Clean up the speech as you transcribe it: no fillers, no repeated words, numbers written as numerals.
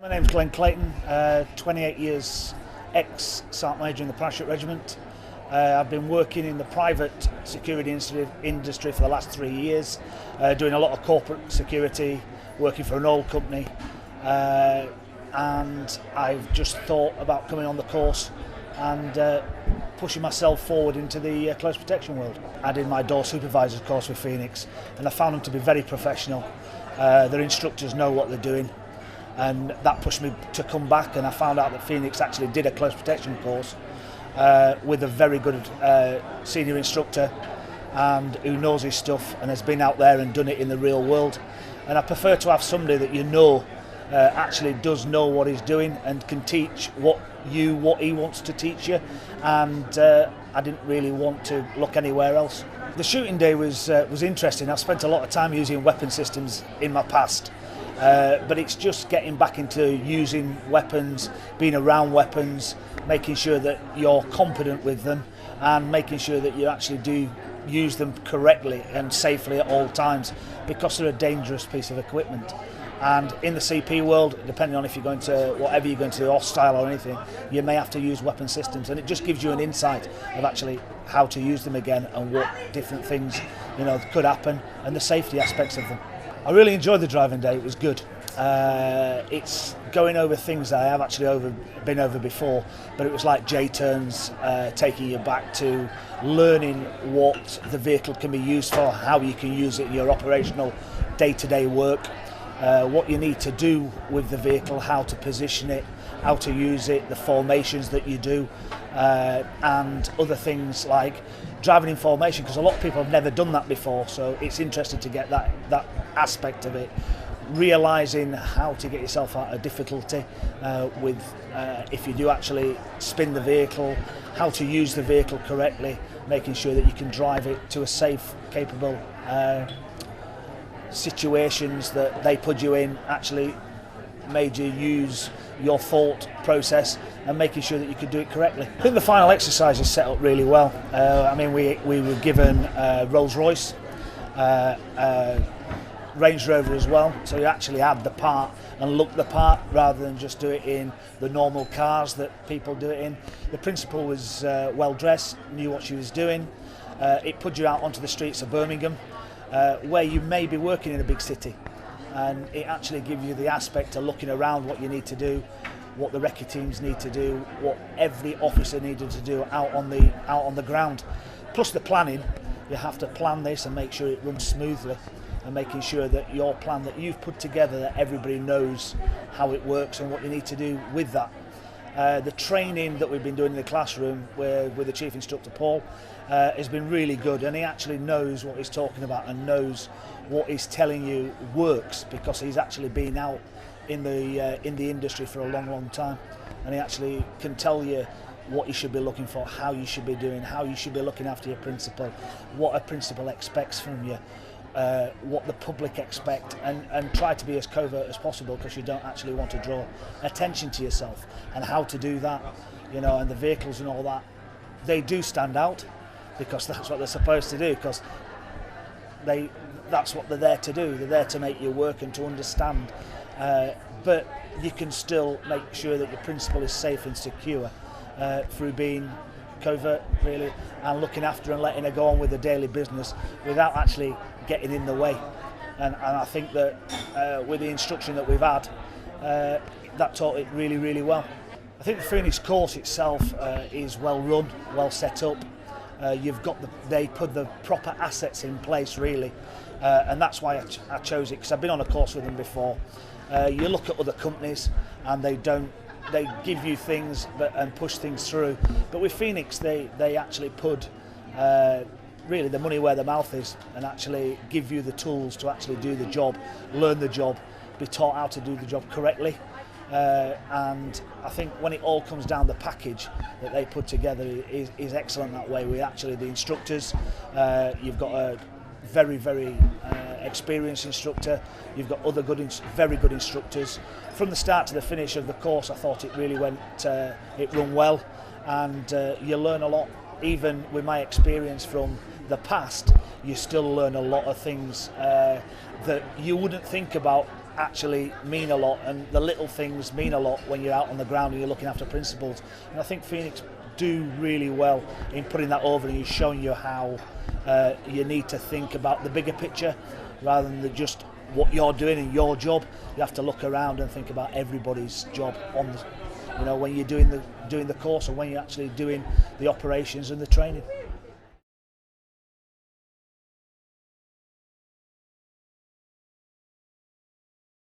My name's Glen, Clayton, 28 years ex-Sargeant Major in the Parachute Regiment. I've been working in the private security industry for the last 3 years, doing a lot of corporate security, working for an oil company, and I've just thought about coming on the course and pushing myself forward into the close protection world. I did my door supervisor's course with Phoenix, and I found them to be very professional. Their instructors know what they're doing. And that pushed me to come back, and I found out that Phoenix actually did a close protection course with a very good senior instructor and who knows his stuff and has been out there and done it in the real world. And I prefer to have somebody that actually does know what he's doing and can teach what he wants to teach you. And I didn't really want to look anywhere else. The shooting day was interesting. I've spent a lot of time using weapon systems in my past. But it's just getting back into using weapons, being around weapons, making sure that you're competent with them and making sure that you actually do use them correctly and safely at all times, because they're a dangerous piece of equipment. And in the CP world, depending on if you're going to, whatever you're going to do, hostile or anything, you may have to use weapon systems, and it just gives you an insight of actually how to use them again and what different things could happen and the safety aspects of them. I really enjoyed the driving day. It was good. It's going over things that I have actually been over before, but it was like J-turns, taking you back to learning what the vehicle can be used for, how you can use it in your operational day-to-day work, what you need to do with the vehicle, how to position it, how to use it, the formations that you do, and other things like driving in formation, because a lot of people have never done that before, so it's interesting to get that aspect of it, realising how to get yourself out of difficulty if you do actually spin the vehicle, how to use the vehicle correctly, making sure that you can drive it to a safe, capable situations that they put you in, actually made you use your thought process and making sure that you could do it correctly. I think the final exercise is set up really well. We were given Rolls Royce, Range Rover as well, so you actually had the part and looked the part rather than just do it in the normal cars that people do it in. The principal was well dressed, knew what she was doing. It put you out onto the streets of Birmingham, where you may be working in a big city, and it actually gives you the aspect of looking around what you need to do, what the recce teams need to do, what every officer needed to do out on the ground. Plus the planning, you have to plan this and make sure it runs smoothly, and making sure that your plan that you've put together, that everybody knows how it works and what you need to do with that. The training that we've been doing in the classroom with the Chief Instructor Paul has been really good, and he actually knows what he's talking about and knows what he's telling you works, because he's actually been out in the industry for a long time, and he actually can tell you what you should be looking for, how you should be doing, how you should be looking after your principal, what a principal expects from you, what the public expect, and try to be as covert as possible, because you don't actually want to draw attention to yourself, and how to do that, and the vehicles and all that. They do stand out because that's what they're supposed to do, because that's what they're there to do. They're there to make you work and to understand, but you can still make sure that your principal is safe and secure through being covert, really, and looking after and letting her go on with the daily business without actually getting in the way. And I think that with the instruction that we've had, that taught it really well. I think the Phoenix course itself is well run, well set up. They put the proper assets in place, really, and that's why I chose it, because I've been on a course with them before. You look at other companies and they give you things and push things through, but with Phoenix they actually put really the money where the mouth is, and actually give you the tools to actually do the job, learn the job, be taught how to do the job correctly. And I think when it all comes down, the package that they put together is excellent that way. The instructors, you've got a very experienced instructor, you've got other very good instructors. From the start to the finish of the course, I thought it really it run well, and you learn a lot. Even with my experience from the past, you still learn a lot of things that you wouldn't think about actually mean a lot, and the little things mean a lot when you're out on the ground and you're looking after principals. And I think Phoenix do really well in putting that over and showing you how you need to think about the bigger picture rather than just what you're doing in your job. You have to look around and think about everybody's job on the, when you're doing the course, or when you're actually doing the operations and the training.